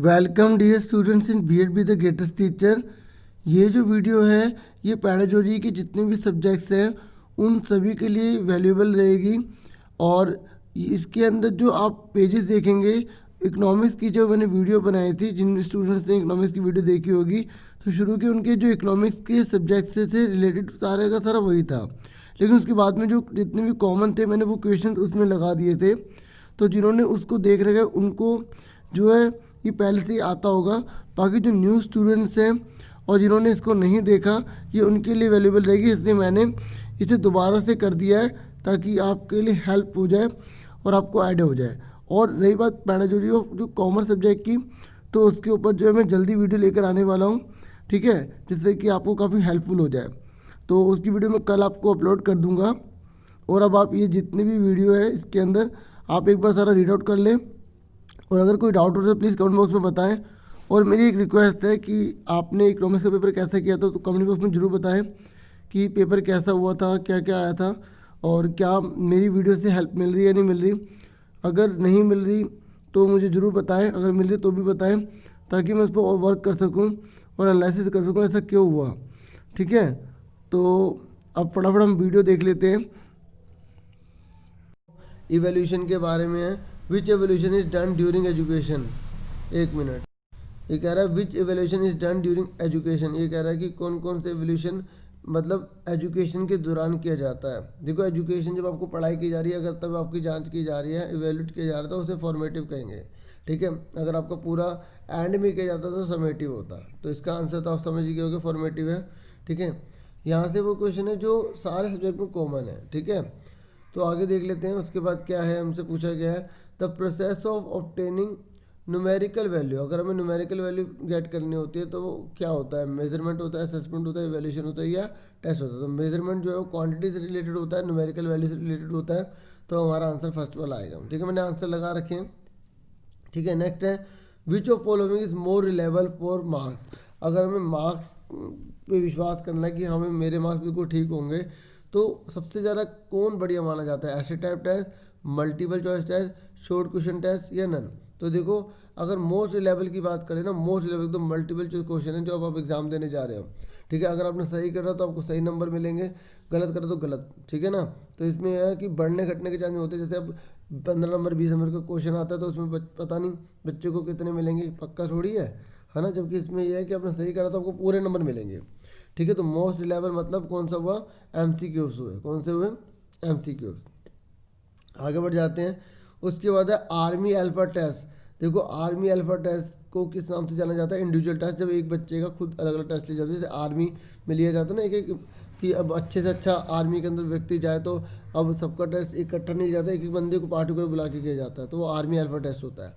Welcome dear students in BEd be the greatest teacher. ये जो video है ये पैराजोलॉजी के जितने भी सब्जेक्ट्स हैं उन सभी के लिए वैल्यूएबल रहेगी। और इसके अंदर जो आप पेजेस देखेंगे, इकोनॉमिक्स की जो मैंने वीडियो बनाई थी, जिन स्टूडेंट्स ने इकोनॉमिक्स की वीडियो देखी होगी तो शुरू के उनके जो इकोनॉमिक्स के सब्जेक्ट से थे रिलेटेड सारे का सारा वही था, लेकिन उसके बाद में जो जितने भी कॉमन थे मैंने वो क्वेश्चन उसमें लगा दिए थे। तो जिन्होंने उसको देख रखे उनको जो है ये पहले से ही आता होगा। बाकी जो न्यू स्टूडेंट्स हैं और जिन्होंने इसको नहीं देखा ये उनके लिए वैल्यूएबल रहेगी, इसलिए मैंने इसे दोबारा से कर दिया है ताकि आपके लिए हेल्प हो जाए और आपको आइडिया हो जाए। और रही बात पैराजोलॉजी जो कॉमर्स सब्जेक्ट की, तो उसके ऊपर जो है मैं जल्दी वीडियो लेकर आने वाला हूँ, ठीक है, जिससे कि आपको काफ़ी हेल्पफुल हो जाए। तो उसकी वीडियो मैं कल आपको अपलोड कर दूँगा। और अब आप ये जितनी भी वीडियो है इसके अंदर आप एक बार सारा रीड आउट कर लें, और अगर कोई डाउट हो तो प्लीज़ कमेंट बॉक्स में बताएं। और मेरी एक रिक्वेस्ट है कि आपने इकोनॉमिक्स का पेपर कैसा किया था तो कमेंट बॉक्स में ज़रूर बताएं कि पेपर कैसा हुआ था, क्या क्या आया था, और क्या मेरी वीडियो से हेल्प मिल रही है या नहीं मिल रही। अगर नहीं मिल रही तो मुझे ज़रूर बताएं, अगर मिल रही तो भी बताएं ताकि मैं उस पर और वर्क कर सकूँ और एनालिसिस कर सकूँ ऐसा क्यों हुआ, ठीक है। तो अब फटाफट हम वीडियो देख लेते हैं। इवोल्यूशन के बारे में है, which evolution is done during education. एक मिनट, ये कह रहा है which evolution is done during education. ये कह रहा है कि कौन कौन से एवोल्यूशन मतलब एजुकेशन के दौरान किया जाता है। देखो एजुकेशन जब आपको पढ़ाई की जा रही है, अगर तब आपकी जांच की जा रही है, इवेल्यूट किया जा रहा है, तो उसे फॉर्मेटिव कहेंगे, ठीक है। अगर आपका पूरा एंड में किया जाता तो समेटिव होता। तो इसका आंसर तो आप समझ ही गए होगे, फॉर्मेटिव है, ठीक है। यहाँ से वो क्वेश्चन है जो सारे सब्जेक्ट में कॉमन है, ठीक है। तो आगे देख लेते हैं। उसके बाद क्या है, हमसे पूछा गया है the process of obtaining numerical value. अगर हमें न्यूमेरिकल वैल्यू गेट करनी होती है तो वो क्या होता है, मेजरमेंट होता है, असेसमेंट होता है, इवैल्यूएशन होता है या टेस्ट होता है। तो मेजरमेंट जो है वो क्वांटिटी से रिलेटेड होता है, न्यूमेरिकल वैल्यू से रिलेटेड होता है। तो हमारा आंसर फर्स्ट वाला आएगा, ठीक है। मैंने आंसर लगा रखे हैं, ठीक है। नेक्स्ट है which of following is more reliable for marks. अगर हमें मार्क्स पे विश्वास करना है कि हमें मेरे मार्क्स बिल्कुल ठीक होंगे तो सबसे ज़्यादा कौन बढ़िया माना जाता है, ऐसे type test, multiple choice test, short question test या नन। तो देखो अगर मोस्ट रिलायबल की बात करें ना, मोस्ट रिलायबल तो मल्टीपल चॉइस क्वेश्चन है जो अब आप एग्जाम देने जा रहे हो, ठीक है। अगर आपने सही करा तो आपको सही नंबर मिलेंगे, गलत करा तो गलत, ठीक है ना। तो इसमें यह है कि बढ़ने घटने के चांस होते हैं। जैसे अब 15 नंबर 20 नंबर का क्वेश्चन आता है तो उसमें पता नहीं बच्चे को कितने मिलेंगे, पक्का थोड़ी है ना। जबकि इसमें यह है कि आपने सही करा तो आपको पूरे नंबर मिलेंगे, ठीक है। तो मोस्ट रिलायबल मतलब कौन सा हुआ, MCQs हुए। कौन से हुए, MCQs। आगे बढ़ जाते हैं। उसके बाद है आर्मी अल्फा टेस्ट। देखो आर्मी अल्फा टेस्ट को किस नाम से जाना जाता है, इंडिविजुअल टेस्ट। जब एक बच्चे का खुद अलग अलग टेस्ट लिया जाता है, जैसे आर्मी में लिया जाता है ना एक एक, कि अब अच्छे से अच्छा आर्मी के अंदर व्यक्ति जाए तो अब सबका टेस्ट इकट्ठा नहीं जाता, एक एक बंदे को पार्टिकुलर बुला के किया जाता है, तो वो आर्मी अल्फा टेस्ट होता है,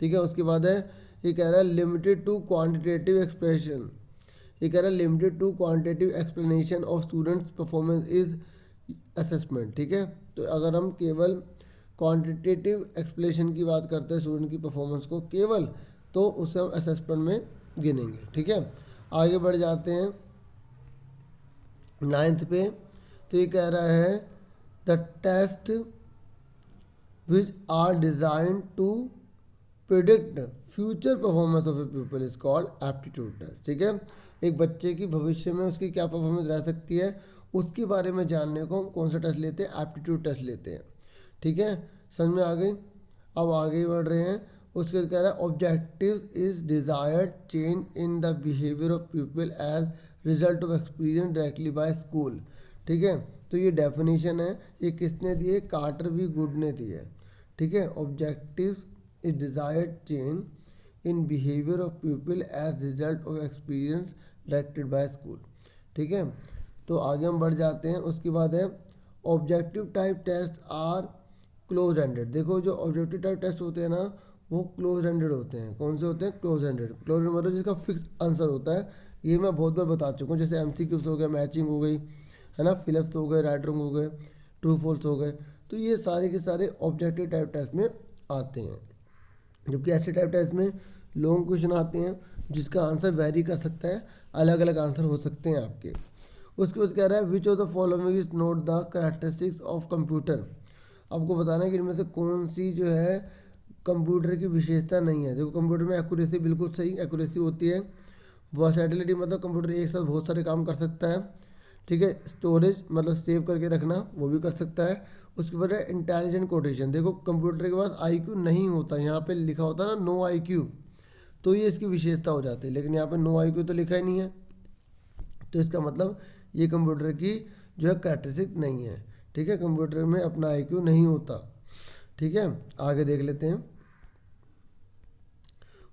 ठीक है। उसके बाद है ये कह रहा है लिमिटेड टू क्वान्टिटेटिव एक्सप्रेशन। ये कह रहा है limited to quantitative explanation of students performance is assessment, ठीक है। तो अगर हम केवल क्वांटिटेटिव एक्सप्लेनेशन की बात करते हैं स्टूडेंट की परफॉर्मेंस को केवल, तो उसे हम असेसमेंट में गिनेंगे, ठीक है। आगे बढ़ जाते हैं 9th पे। तो ये कह रहा है the test which are design to predict future performance of a people is called aptitude test, ठीक है। एक बच्चे की भविष्य में उसकी क्या परफॉर्मेंस रह सकती है उसके बारे में जानने को हम कौन सा टेस्ट लेते हैं, एप्टीट्यूड टेस्ट लेते हैं, ठीक है। समझ में आ गई। अब आगे बढ़ रहे हैं। उसके बाद कह रहा है objective is desired change in the behaviour of people as result of experience directly by school, ठीक है। तो ये डेफिनेशन है, ये किसने दी है, कार्टर वी गुड ने दी है, ठीक है। Objective is desired change in behaviour of people as result of experience directed by school, ठीक है। तो आगे हम बढ़ जाते हैं। उसके बाद है objective type test are close ended. देखो जो ऑब्जेक्टिव टाइप टेस्ट होते हैं ना वो क्लोज एंडेड होते हैं। कौन से होते हैं, क्लोज एंडेड। क्लोज एंडेड मतलब जिसका फिक्स आंसर होता है। ये मैं बहुत बार बता चुका हूँ, जैसे MCQs हो गए, मैचिंग हो गई, है ना, फिलिप्स हो गए, राइटरिंग हो गए, ट्रू फॉल्स हो गए। तो ये सारे के सारे ऑब्जेक्टिव टाइप टेस्ट में आते हैं। जबकि ऐसे टाइप टेस्ट में लॉन्ग क्वेश्चन आते हैं जिसका आंसर वेरी कर सकता है, अलग अलग आंसर हो सकते हैं आपके। उसके बाद कह रहा है which of the following is note the characteristics of computer. आपको बताना है कि इनमें से कौन सी जो है कंप्यूटर की विशेषता नहीं है। देखो कंप्यूटर में एक्यूरेसी बिल्कुल सही एक्यूरेसी होती है। वर्सेटिलिटी मतलब कंप्यूटर एक साथ बहुत सारे काम कर सकता है। ठीक है, स्टोरेज मतलब सेव करके रखना वो भी कर सकता है। उसके बाद है इंटेलिजेंट कोटेशन। देखो कंप्यूटर के पास IQ नहीं होता, यहाँ पे लिखा होता है ना नो IQ, तो ये इसकी विशेषता हो जाती है, लेकिन यहाँ पे नो IQ तो लिखा ही नहीं है, तो इसका मतलब ये कंप्यूटर की जो है कैरेक्टरिस्टिक नहीं है। ठीक है, कंप्यूटर में अपना IQ नहीं होता। ठीक है, आगे देख लेते हैं।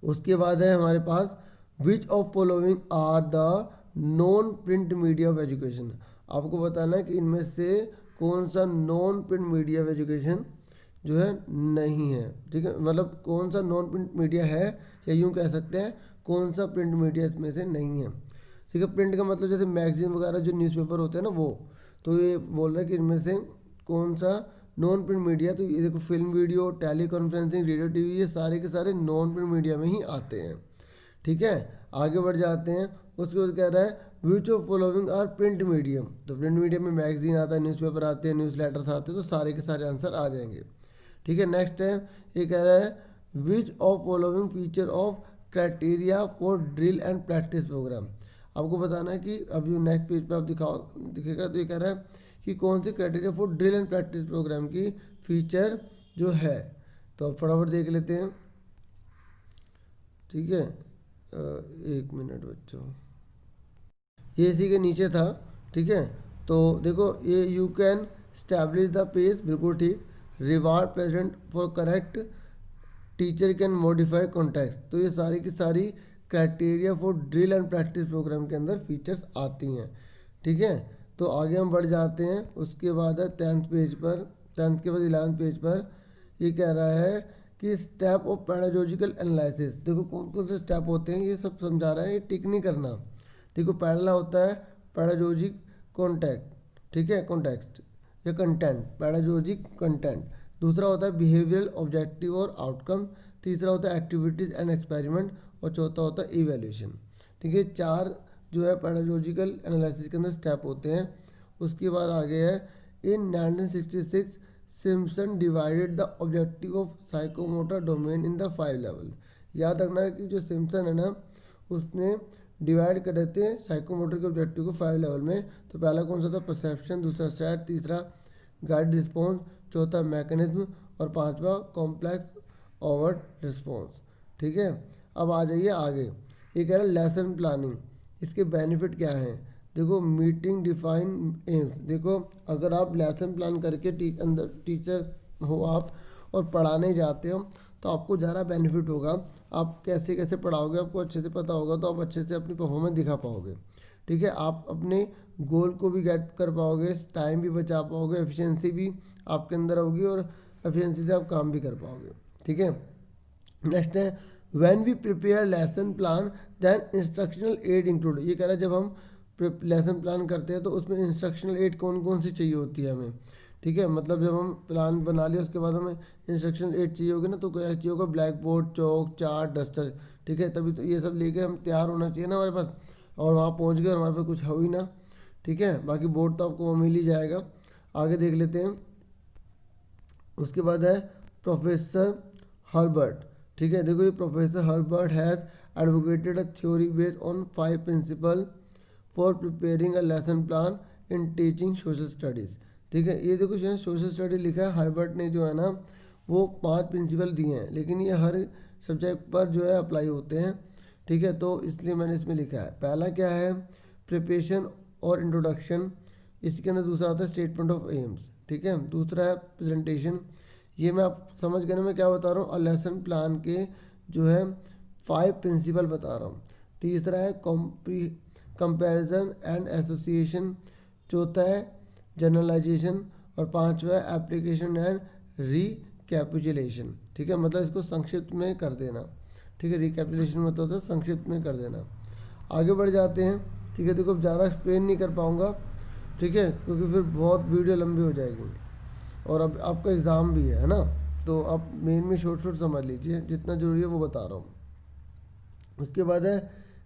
उसके बाद है हमारे पास which of following are the non print media of education. आपको बताना है कि इनमें से कौन सा non print media of education जो है नहीं है। ठीक है, मतलब कौन सा नॉन प्रिंट मीडिया है, या यूँ कह सकते हैं कौन सा प्रिंट मीडिया इसमें से नहीं है। ठीक है, प्रिंट का मतलब जैसे मैगजीन वगैरह जो न्यूज़पेपर होते हैं ना वो, तो ये बोल रहा है कि इनमें से कौन सा नॉन प्रिंट मीडिया। तो ये देखो film, video, teleconferencing, radio, TV, ये सारे के सारे नॉन प्रिंट मीडिया में ही आते हैं। ठीक है, आगे बढ़ जाते हैं। उसके बाद कह रहा है which of following are print medium. तो प्रिंट मीडियम में मैगजीन आता है, न्यूज़पेपर आते हैं, न्यूज़ लेटर्स आते हैं, तो सारे के सारे आंसर आ जाएंगे। ठीक है, नेक्स्ट है ये कह रहा है which of following feature of criteria for drill and practice program. आपको बताना है कि अभी नेक्स्ट पेज पे आप दिखेगा, तो ये कह रहा है कि कौन सी criteria for drill and practice program की फीचर जो है। तो अब फटाफट देख लेते हैं। ठीक है, एक मिनट बच्चों, ये इसी के नीचे था। ठीक है, तो देखो ये you can establish the pace, बिल्कुल ठीक। Reward present for correct, teacher can modify context. तो ये सारी की सारी criteria for drill and practice program के अंदर फीचर्स आती हैं। ठीक है, तो आगे हम बढ़ जाते हैं। उसके बाद है 10th पेज पर, 10th के बाद 11th पेज पर ये कह रहा है कि स्टेप ऑफ पैरालॉजिकल एनालिसिस। देखो कौन कौन से स्टेप होते हैं ये सब समझा रहा है, ये टिक नहीं करना। देखो पहला होता है पैरालॉजिक कॉन्टेक्ट, ठीक है, कॉन्टेक्स्ट या कंटेंट, पैरालॉजिक कंटेंट। दूसरा होता है बिहेवियरल ऑब्जेक्टिव और आउटकम। तीसरा होता है एक्टिविटीज़ एंड एक्सपेरिमेंट, और चौथा होता है इवैल्यूएशन। ठीक है, 4 जो है पैरालॉजिकल एनालिसिस के अंदर स्टेप होते हैं। उसके बाद आगे है इन 1966 Simpson divided the objective of psychomotor domain in the 5 level. याद रखना है कि जो सिम्पसन है ना उसने डिवाइड कर देते हैं साइकोमोटर के ऑब्जेक्टिव को 5 लेवल में। तो पहला कौन सा था, परसेप्शन, दूसरा सेट, तीसरा गाइड रिस्पॉन्स, चौथा मैकेनिज्म, और पांचवा कॉम्प्लेक्स ओवर्ट रिस्पॉन्स। ठीक है, अब आ जाइए आगे। ये कह रहा है लेसन प्लानिंग, इसके बेनिफिट क्या हैं। देखो मीटिंग डिफाइन एम्स। देखो अगर आप लेसन प्लान करके अंदर टीचर हो आप और पढ़ाने जाते हो तो आपको ज़्यादा बेनिफिट होगा। आप कैसे कैसे पढ़ाओगे आपको अच्छे से पता होगा, तो आप अच्छे से अपनी परफॉर्मेंस दिखा पाओगे। ठीक है, आप अपने गोल को भी गेट कर पाओगे, टाइम भी बचा पाओगे, एफिशिएंसी भी आपके अंदर होगी और एफिशिएंसी से आप काम भी कर पाओगे। ठीक है, नेक्स्ट है when we prepare lesson plan then instructional aid include. ये कह रहा है जब हम लेसन प्लान करते हैं तो उसमें इंस्ट्रक्शनल एड कौन कौन सी चाहिए होती है हमें। ठीक है, मतलब जब हम प्लान बना लिया उसके बाद हमें इंस्ट्रक्शनल एड चाहिए होगी ना, तो क्या चाहिए होगा, ब्लैक बोर्ड, चौक, चार्ट, डस्टर। ठीक है, तभी तो ये सब लेके हम तैयार होना चाहिए ना हमारे पास, और वहाँ पहुँच गए और हमारे पास कुछ हो ही ना। ठीक है, बाकी बोर्ड तो आपको मिल ही जाएगा। आगे देख लेते हैं। उसके बाद है प्रोफेसर हर्बर्ट। ठीक है, देखो ये professor Herbert has advocated a theory based on 5 principle for preparing a lesson plan in teaching social studies. ठीक है, ये देखो सोशल स्टडी लिखा है, हर्बर्ट ने जो है ना वो 5 प्रिंसिपल दिए हैं, लेकिन ये हर सब्जेक्ट पर जो है अप्लाई होते हैं। ठीक है, तो इसलिए मैंने इसमें लिखा है। पहला क्या है, प्रिपरेशन और इंट्रोडक्शन। इसके अंदर दूसरा आता है स्टेटमेंट ऑफ एम्स। ठीक है, दूसरा है प्रेजेंटेशन। ये मैं आप समझ गए ना मैं क्या बता रहा हूँ, और लेसन प्लान के जो है 5 प्रिंसिपल बता रहा हूँ। तीसरा है कंपैरिजन एंड एसोसिएशन। चौथा है जनरलाइजेशन, और पांचवा है एप्लीकेशन एंड रिकैपिचुलेशन। ठीक है, मतलब इसको संक्षिप्त में कर देना। ठीक है, रिकैपिचुलेशन मतलब होता है संक्षिप्त में कर देना। आगे बढ़ जाते हैं। ठीक है, देखो अब ज़्यादा एक्सप्लेन नहीं कर पाऊँगा, ठीक है, क्योंकि फिर बहुत वीडियो लंबी हो जाएगी और अब आपका एग्ज़ाम भी है ना, तो आप मेन में शॉर्ट शॉर्ट समझ लीजिए, जितना ज़रूरी है वो बता रहा हूँ। उसके बाद है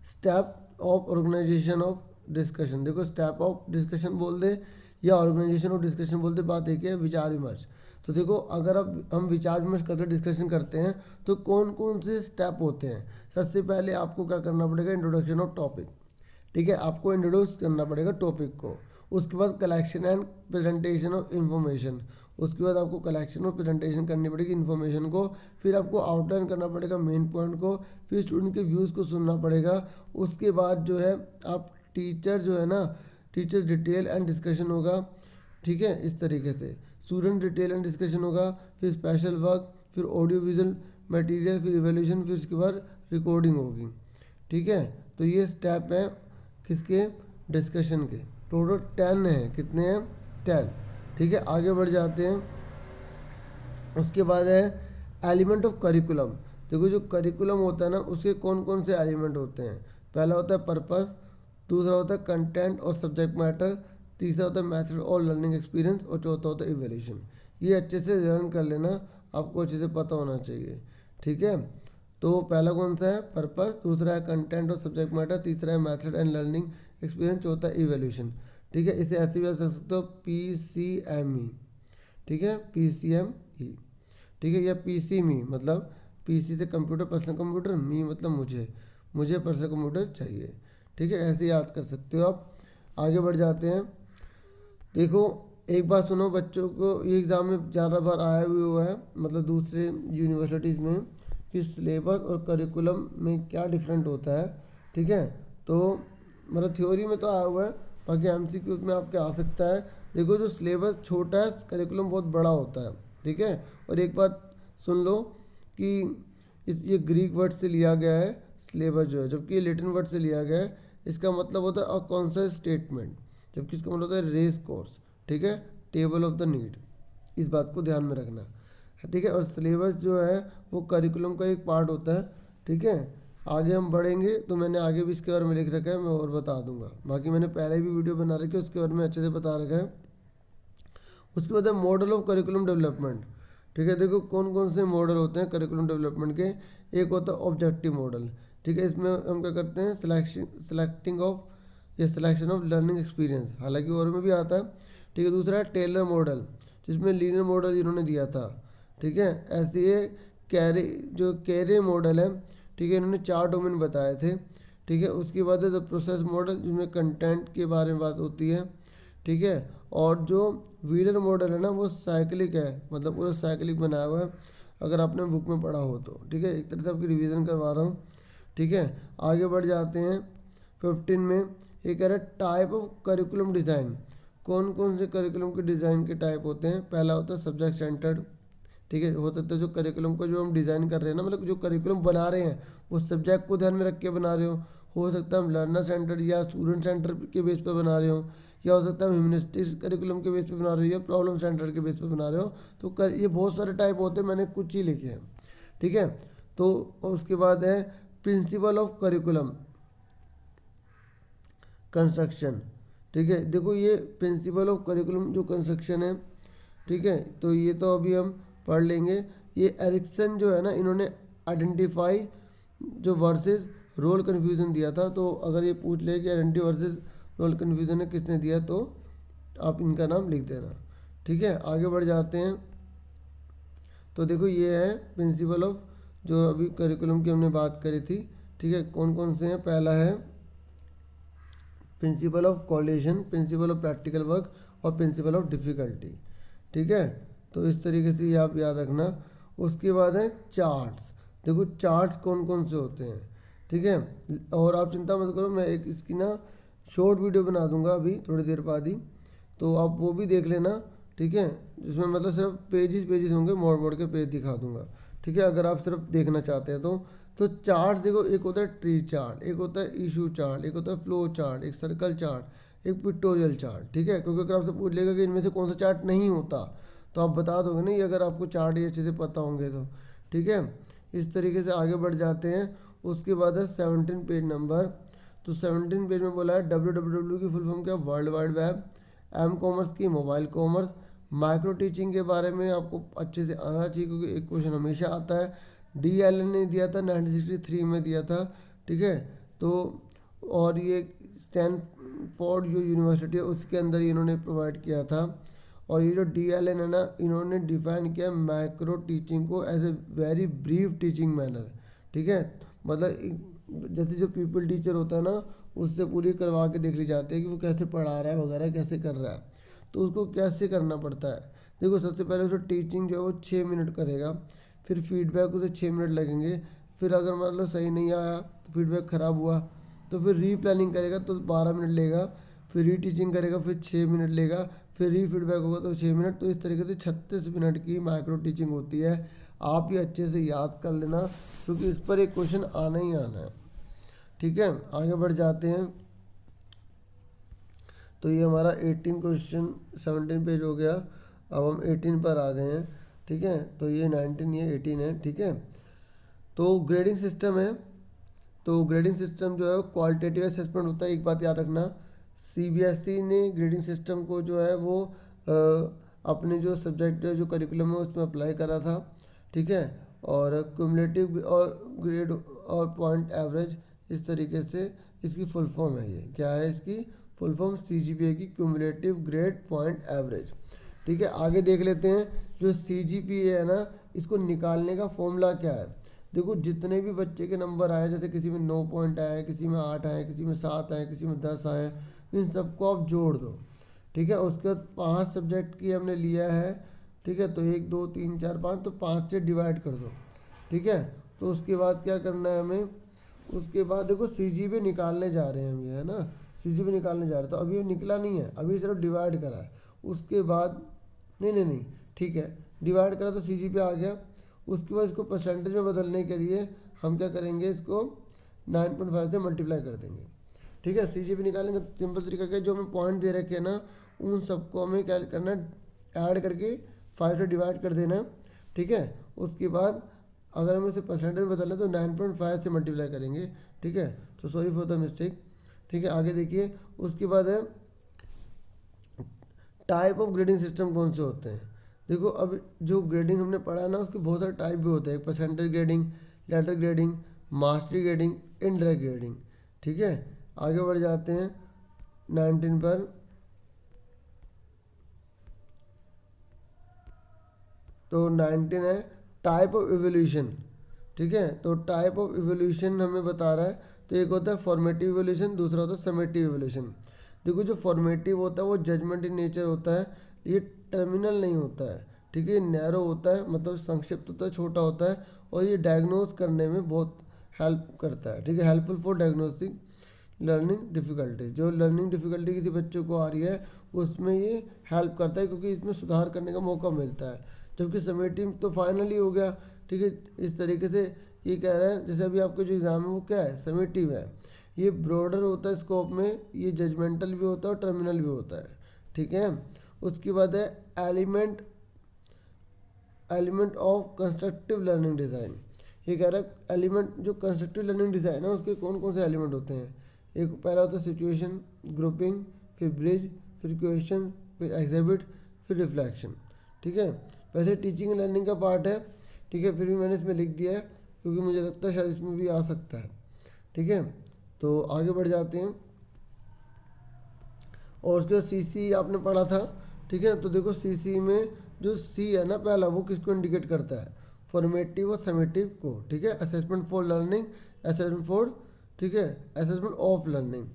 step of organisation of discussion. देखो स्टेप ऑफ डिस्कशन बोल दे या ऑर्गेनाइजेशन ऑफ डिस्कशन बोल दे, बात एक है, विचार विमर्श। तो देखो अगर अब हम विचार विमर्श करते डिस्कशन करते हैं तो कौन कौन से स्टेप होते हैं। सबसे पहले आपको क्या करना पड़ेगा, इंट्रोडक्शन ऑफ टॉपिक, ठीक है, आपको इंट्रोड्यूस करना पड़ेगा टॉपिक को। उसके बाद collection and presentation of information, उसके बाद आपको कलेक्शन और प्रेजेंटेशन करनी पड़ेगी इन्फॉर्मेशन को। फिर आपको आउटलाइन करना पड़ेगा मेन पॉइंट को। फिर स्टूडेंट के व्यूज़ को सुनना पड़ेगा। उसके बाद जो है आप टीचर जो है ना, टीचर डिटेल एंड डिस्कशन होगा, ठीक है, इस तरीके से स्टूडेंट डिटेल एंड डिस्कशन होगा। फिर स्पेशल वर्क, फिर ऑडियो विजुअल मटेरियल, फिर इवैल्यूएशन, फिर उसके बाद रिकॉर्डिंग होगी, ठीक है। तो ये स्टेप हैं किसके, डिस्कशन के। टोटल 10 है, कितने हैं, 10, ठीक है। आगे बढ़ जाते हैं। उसके बाद है एलिमेंट ऑफ करिकुलम। देखो जो करिकुलम होता है ना, उसके कौन कौन से एलिमेंट होते हैं। पहला होता है पर्पस, दूसरा होता है कंटेंट और सब्जेक्ट मैटर, तीसरा होता है मेथड और लर्निंग एक्सपीरियंस, और चौथा होता है इवैल्यूएशन। ये अच्छे से लर्न कर लेना, आपको अच्छे से पता होना चाहिए, ठीक है। तो पहला कौन सा है, पर्पस, दूसरा है कंटेंट और सब्जेक्ट मैटर, तीसरा है मेथड एंड लर्निंग एक्सपीरियंस, चौथा इवैल्यूएशन, ठीक है। इसे ऐसे भी कर सकते हो PCME, ठीक है, PCME, ठीक है, या PCME मतलब PC से कंप्यूटर, पर्सनल कंप्यूटर, मी मतलब मुझे पर्सनल कंप्यूटर चाहिए, ठीक है। ऐसे याद कर सकते हो आप। आगे बढ़ जाते हैं। देखो एक बात सुनो, बच्चों को ये एग्ज़ाम में ज़्यादा बार आया भी हुआ है, मतलब दूसरे यूनिवर्सिटीज़ में, कि सिलेबस और करिकुलम में क्या डिफरेंट होता है, ठीक है। तो मतलब थ्योरी में तो आया हुआ है, बाकी MCQ में आपके आ सकता है। देखो जो सिलेबस छोटा है, करिकुलम बहुत बड़ा होता है, ठीक है। और एक बात सुन लो कि ये ग्रीक वर्ड से लिया गया है सिलेबस जो है, जबकि ये लैटिन वर्ड से लिया गया है। इसका मतलब होता है अ कॉन्सेप्ट स्टेटमेंट, जबकि इसका मतलब होता है रेस कोर्स, ठीक है, टेबल ऑफ द नीड। इस बात को ध्यान में रखना, ठीक है। और सिलेबस जो है वो करिकुलम का एक पार्ट होता है, ठीक है। आगे हम बढ़ेंगे तो मैंने आगे भी इसके बारे में लिख रखा है, मैं और बता दूंगा। बाकी मैंने पहले भी वीडियो बना रखी है, उसके बारे में अच्छे से बता रखा है। उसके बाद है मॉडल ऑफ करिकुलम डेवलपमेंट, ठीक है। देखो कौन कौन से मॉडल होते हैं करिकुलम डेवलपमेंट के। एक होता है ऑब्जेक्टिव मॉडल, ठीक है। इसमें हम क्या करते हैं, सिलेक्टिंग ऑफ या सिलेक्शन ऑफ लर्निंग एक्सपीरियंस, हालांकि और में भी आता है, ठीक है। दूसरा है टेलर मॉडल, जिसमें लीनियर मॉडल इन्होंने दिया था, ठीक है। ऐसे ये कैरे मॉडल है, ठीक है, इन्होंने 4 डोमेन बताए थे, ठीक है। उसके बाद है द प्रोसेस मॉडल, जिसमें कंटेंट के बारे में बात होती है, ठीक है। और जो व्हीलर मॉडल है ना, वो साइक्लिक है, मतलब पूरा साइक्लिक बनाया हुआ है, अगर आपने बुक में पढ़ा हो तो, ठीक है। एक तरह से आपकी रिवीजन करवा रहा हूँ, ठीक है। आगे बढ़ जाते हैं 15 में। ये कह रहा है टाइप ऑफ करिकुलम डिज़ाइन। कौन कौन से करिकुलम के डिज़ाइन के टाइप होते हैं। पहला होता है सब्जेक्ट सेंटर्ड, ठीक है। हो सकता है जो करिकुलम को जो हम डिज़ाइन कर रहे हैं ना, मतलब जो करिकुलम बना रहे हैं वो सब्जेक्ट को ध्यान में रख के बना रहे हो सकता है हम लर्नर सेंटर या स्टूडेंट सेंटर के बेस पर बना रहे हो, या हो सकता है हम ह्यूमनिस्टिक्स करिकुलम के बेस पे बना रहे हो, या प्रॉब्लम सेंटर के बेस पे बना रहे हो। तो ये बहुत सारे टाइप होते हैं, मैंने कुछ ही लिखे हैं, ठीक है। तो उसके बाद है प्रिंसिपल ऑफ करिकुलम कंस्ट्रक्शन, ठीक है। देखो ये प्रिंसिपल ऑफ करिकुलम जो कंस्ट्रक्शन है, ठीक है, तो ये तो अभी हम पढ़ लेंगे। ये एरिक्सन जो है ना, इन्होंने आइडेंटिफाई जो वर्सेस रोल कन्फ्यूज़न दिया था। तो अगर ये पूछ ले कि आइडेंटिटी वर्सेस रोल कन्फ्यूज़न है किसने दिया, तो आप इनका नाम लिख देना, ठीक है। आगे बढ़ जाते हैं। तो देखो ये है प्रिंसिपल ऑफ, जो अभी करिकुलम की हमने बात करी थी, ठीक है। कौन कौन से हैं, पहला है principle of coalition, principle of practical work और प्रिंसिपल ऑफ डिफ़िकल्टी, ठीक है। तो इस तरीके से ये आप याद रखना। उसके बाद है चार्ट्स। देखो चार्ट्स कौन कौन से होते हैं, ठीक है। और आप चिंता मत करो, मैं एक इसकी ना शॉर्ट वीडियो बना दूंगा अभी थोड़ी देर बाद ही, तो आप वो भी देख लेना, ठीक है। जिसमें मतलब सिर्फ पेजेस होंगे, मोड़ मोड़ के पेज दिखा दूंगा, ठीक है, अगर आप सिर्फ देखना चाहते हैं तो चार्ट देखो, एक होता है ट्री चार्ट, एक होता है इशू चार्ट, एक होता है फ्लो चार्ट, एक सर्कल चार्ट, एक पिक्टोरियल चार्ट, ठीक है। क्योंकि अगर आपसे पूछ लेगा कि इनमें से कौन सा चार्ट नहीं होता, तो आप बता दोगे नहीं, अगर आपको चार्ट ही अच्छे से पता होंगे तो, ठीक है। इस तरीके से आगे बढ़ जाते हैं। उसके बाद है 17 पेज नंबर। तो 17 पेज में बोला है WWW की फुल फॉर्म क्या, world wide web. M commerce की मोबाइल कॉमर्स। माइक्रो टीचिंग के बारे में आपको अच्छे से आना चाहिए, क्योंकि एक क्वेश्चन हमेशा आता है। DLN ने दिया था 1963 में दिया था, ठीक है। तो और ये स्टैनफोर्ड जो यूनिवर्सिटी है उसके अंदर इन्होंने प्रोवाइड किया था। और ये जो DLN है ना, इन्होंने डिफाइन किया माइक्रो टीचिंग को as a very brief teaching manner. ठीक है, मतलब जैसे जो पीपल टीचर होता है ना, उससे पूरी करवा के देख ली जाती है कि वो कैसे पढ़ा रहा है वगैरह, कैसे कर रहा है, तो उसको कैसे करना पड़ता है। देखो सबसे पहले उसको टीचिंग जो है वो 6 मिनट करेगा, फिर फीडबैक उसे 6 मिनट लगेंगे, फिर अगर मतलब सही नहीं आया तो फीडबैक ख़राब हुआ तो फिर रीप्लानिंग करेगा तो 12 मिनट लेगा, फिर री टीचिंग करेगा फिर 6 मिनट लेगा, फिर री फीडबैक होगा तो 6 मिनट। तो इस तरीके से 36 मिनट की माइक्रो टीचिंग होती है। आप ये अच्छे से याद कर लेना क्योंकि इस पर एक क्वेश्चन आना ही आना है। ठीक है, आगे बढ़ जाते हैं। तो ये हमारा 18 क्वेश्चन 17 पेज हो गया। अब हम 18 पर आ गए हैं। ठीक है, तो ये 19 ये 18 है। ठीक है, तो ग्रेडिंग सिस्टम है। तो ग्रेडिंग सिस्टम जो है क्वालिटेटिव असेसमेंट होता है। एक बात याद रखना, CBSE ने ग्रेडिंग सिस्टम को जो है वो अपने जो सब्जेक्ट जो करिकुलम है उसमें अप्लाई करा था। ठीक है, और क्यूमुलेटिव और ग्रेड और पॉइंट एवरेज, इस तरीके से इसकी फुल फॉर्म है। ये क्या है इसकी फुल फॉर्म? CGPA की क्यूमुलेटिव ग्रेड पॉइंट एवरेज। ठीक है, आगे देख लेते हैं जो CGPA है ना, इसको निकालने का फॉर्मूला क्या है। देखो जितने भी बच्चे के नंबर आए, जैसे किसी में 9 पॉइंट आए, किसी में 8 आए, किसी में 7 आए, किसी में 10 आए, इन सबको आप जोड़ दो। ठीक है, उसके बाद 5 सब्जेक्ट की हमने लिया है। ठीक है, तो 1 2 3 4 5, तो 5 से डिवाइड कर दो। ठीक है, तो उसके बाद क्या करना है हमें, उसके बाद देखो CGPA निकालने जा रहे हैं हम, ये है ना, CGPA निकालने जा रहे हैं। तो अभी निकला नहीं है, अभी सिर्फ डिवाइड करा है। उसके बाद नहीं, ठीक है, डिवाइड करा तो CGPA आ गया। उसके बाद इसको परसेंटेज में बदलने के लिए हम क्या करेंगे, इसको 9.5 से मल्टीप्लाई कर देंगे। ठीक है, CGPA निकालेंगे। सिंपल तरीका क्या है, जो हमें पॉइंट दे रखे हैं ना, उन सबको हमें क्या करना है, ऐड करके 5 से डिवाइड कर देना। ठीक है, उसके बाद अगर हमें इसे परसेंटेज में बदलना है तो 9.5 से मल्टीप्लाई करेंगे। ठीक है, तो सॉरी फॉर द मिस्टेक। ठीक है, आगे देखिए। उसके बाद है टाइप ऑफ ग्रेडिंग सिस्टम कौन से होते हैं। देखो अब जो ग्रेडिंग हमने पढ़ा है ना, उसके बहुत सारे टाइप भी होते हैं। Percentage grading, letter grading, mastery grading, indirect grading. ठीक है, आगे बढ़ जाते हैं 19 पर। तो 19 है टाइप ऑफ इवोल्यूशन। ठीक है, तो टाइप ऑफ इवोल्यूशन हमें बता रहा है। तो एक होता है फॉर्मेटिव इवोल्यूशन, दूसरा होता है समेटिव इवोल्यूशन। देखो जो फॉर्मेटिव होता है वो जजमेंट इन नेचर होता है, ये टर्मिनल नहीं होता है। ठीक है, नैरो होता है, मतलब संक्षिप्त होता है, छोटा होता है, और ये डायग्नोज करने में बहुत हेल्प करता है। ठीक है, helpful for diagnostic learning difficulty. जो लर्निंग डिफ़िकल्टी किसी बच्चे को आ रही है उसमें ये हेल्प करता है, क्योंकि इसमें सुधार करने का मौका मिलता है। जबकि समेटिव तो फाइनली हो गया। ठीक है, इस तरीके से ये कह रहे हैं, जैसे अभी आपका जो एग्ज़ाम है वो क्या है, समेटिव है। ये ब्रॉडर होता है स्कोप में, ये जजमेंटल भी होता है और टर्मिनल भी होता है। ठीक है, उसके बाद है element of constructive learning design. ये कह रहा है एलिमेंट जो कंस्ट्रक्टिव लर्निंग डिज़ाइन है उसके कौन कौन से एलिमेंट होते हैं। एक पहला होता है सिचुएशन, ग्रुपिंग, फिर ब्रिज, फिर क्वेश्चन, फिर एग्जिबिट, फिर रिफ्लेक्शन। ठीक है, वैसे टीचिंग एंड लर्निंग का पार्ट है। ठीक है, फिर भी मैंने इसमें लिख दिया है क्योंकि मुझे लगता है शायद इसमें भी आ सकता है। ठीक है, तो आगे बढ़ जाते हैं। और उसके बाद CC आपने पढ़ा था। ठीक है, तो देखो CC में जो C है ना पहला, वो किसको इंडिकेट करता है, फॉर्मेटिव और समेटिव को। ठीक है, assessment for learning, assessment for, ठीक है, असेसमेंट ऑफ लर्निंग।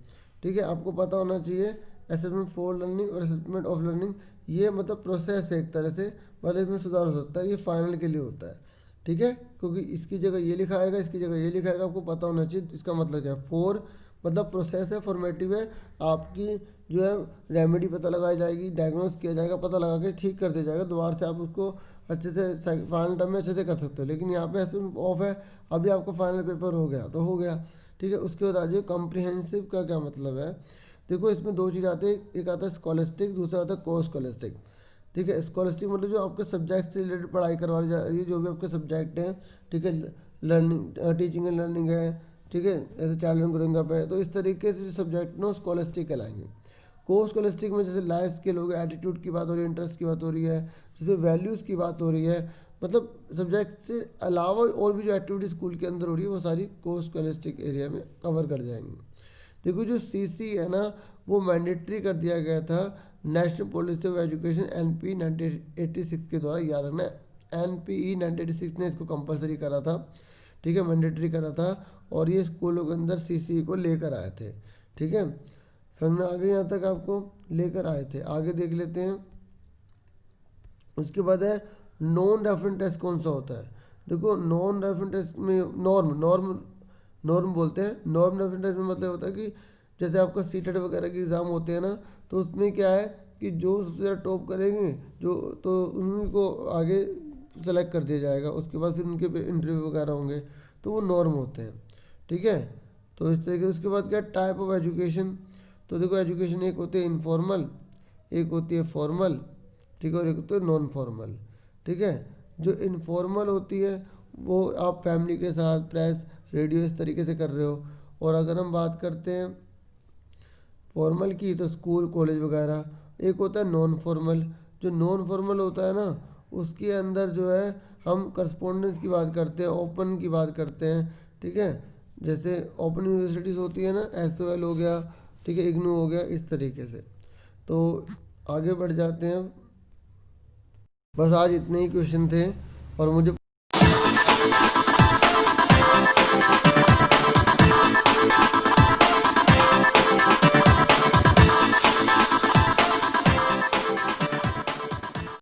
ठीक है, आपको पता होना चाहिए असेसमेंट फॉर लर्निंग और असेसमेंट ऑफ लर्निंग, ये मतलब प्रोसेस है एक तरह से, मतलब इसमें सुधार हो सकता है। ये फाइनल के लिए होता है। ठीक है, क्योंकि इसकी जगह ये लिखा आएगा, इसकी जगह ये लिखा आएगा, आपको पता होना चाहिए इसका मतलब क्या है। फोर मतलब प्रोसेस है, फॉर्मेटिव है, आपकी जो है रेमेडी पता लगाई जाएगी, डायग्नोस किया जाएगा, पता लगा के ठीक कर दिया जाएगा, दोबारा से आप उसको अच्छे से फाइनल टर्म में अच्छे से कर सकते हो। लेकिन यहाँ पे ऐसे ऑफ है, अभी आपका फाइनल पेपर हो गया तो हो गया। ठीक है, उसके बाद आ जाइए कॉम्प्रिहेंसिव का क्या मतलब है। देखो इसमें दो चीज़ आती है, एक आता है स्कॉलस्टिक, दूसरा आता है को स्कॉलस्टिक। ठीक है, स्कॉलस्टिक मतलब जो आपके सब्जेक्ट से रिलेटेड पढ़ाई करवाई जा रही है, जो भी आपके सब्जेक्ट हैं। ठीक है, लर्निंग, टीचिंग एंड लर्निंग है। ठीक है, ऐसे चाइल्ड एंड ग्रोइंग अप है, तो इस तरीके से सब्जेक्ट नो स्कॉलस्टिक कहलाएंगे। को स्कॉलस्टिक में जैसे लाइफ स्किल हो गया, एटीट्यूड की बात हो रही है, इंटरेस्ट की बात हो रही है, जैसे वैल्यूज़ की बात हो रही है, मतलब सब्जेक्ट से अलावा और भी जो एक्टिविटी स्कूल के अंदर हो रही है वो सारी को स्कॉलस्टिक एरिया में कवर कर जाएंगी। देखो जो CC है ना, वो मैंडेटरी कर दिया गया था national policy of education NPE 1986 के द्वारा, याद रखना NPE 1986 ने इसको कंपलसरी करा था, ठीक है, मैंडेटरी करा था, और ये स्कूलों के अंदर CCE को लेकर आए थे, ठीक है। समझ में आगे, यहाँ तक आपको लेकर आए थे। आगे देख लेते हैं। उसके बाद है नॉन रेफरेंस टेस्ट कौन सा होता है। देखो नॉन रेफरेंस टेस्ट में नॉर्म बोलते हैं। नॉर्म रेफरेंस टेस्ट में मतलब होता है कि जैसे आपका सीटेट वगैरह के एग्ज़ाम होते हैं ना, तो उसमें क्या है कि जो सबसे ज़्यादा टॉप करेंगे जो, तो उन्हीं को आगे सेलेक्ट कर दिया जाएगा। उसके बाद फिर उनके इंटरव्यू वगैरह होंगे, तो वो नॉर्म होते हैं, ठीक है। तो इस तरीके। उसके बाद क्या टाइप ऑफ एजुकेशन। तो देखो एजुकेशन एक होती है इनफॉर्मल, एक होती है फॉर्मल, ठीक है, और एक होती है नॉन फॉर्मल, ठीक है। जो इनफॉर्मल होती है वो आप फैमिली के साथ, प्रेस, रेडियो, इस तरीके से कर रहे हो। और अगर हम बात करते हैं फॉर्मल की, तो स्कूल, कॉलेज वगैरह। एक होता है नॉन फॉर्मल। जो नॉन फॉर्मल होता है ना, उसके अंदर जो है हम करस्पॉन्डेंस की बात करते हैं, ओपन की बात करते हैं, ठीक है। जैसे ओपन यूनिवर्सिटीज़ होती है ना, SOL हो गया, ठीक है, IGNOU हो गया, इस तरीके से। तो आगे बढ़ जाते हैं। बस आज इतने ही क्वेश्चन थे, और मुझे